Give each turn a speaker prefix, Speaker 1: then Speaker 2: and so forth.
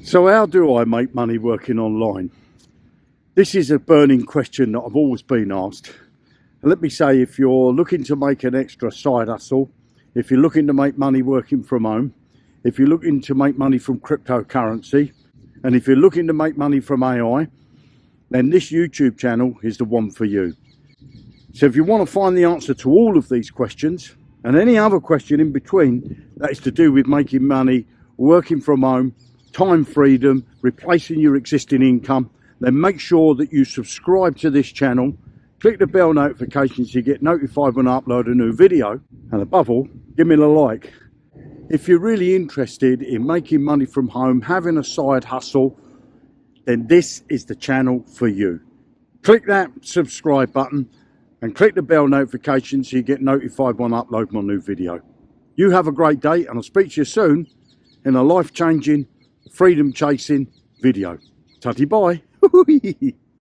Speaker 1: So how do I make money working online? This is a burning question that I've always been asked. And let me say, if you're looking to make an extra side hustle, if you're looking to make money working from home, if you're looking to make money from cryptocurrency, and if you're looking to make money from AI, then this YouTube channel is the one for you. So if you want to find the answer to all of these questions and any other question in between that is to do with making money working from home, time freedom, replacing your existing income, then make sure that you subscribe to this channel, click the bell notification so you get notified when I upload a new video, and above all, give me a like. If you're really interested in making money from home, having a side hustle, then this is the channel for you. Click that subscribe button and click the bell notification so you get notified when I upload my new video. You have a great day, and I'll speak to you soon in a life-changing, freedom-chasing video. Tutty bye.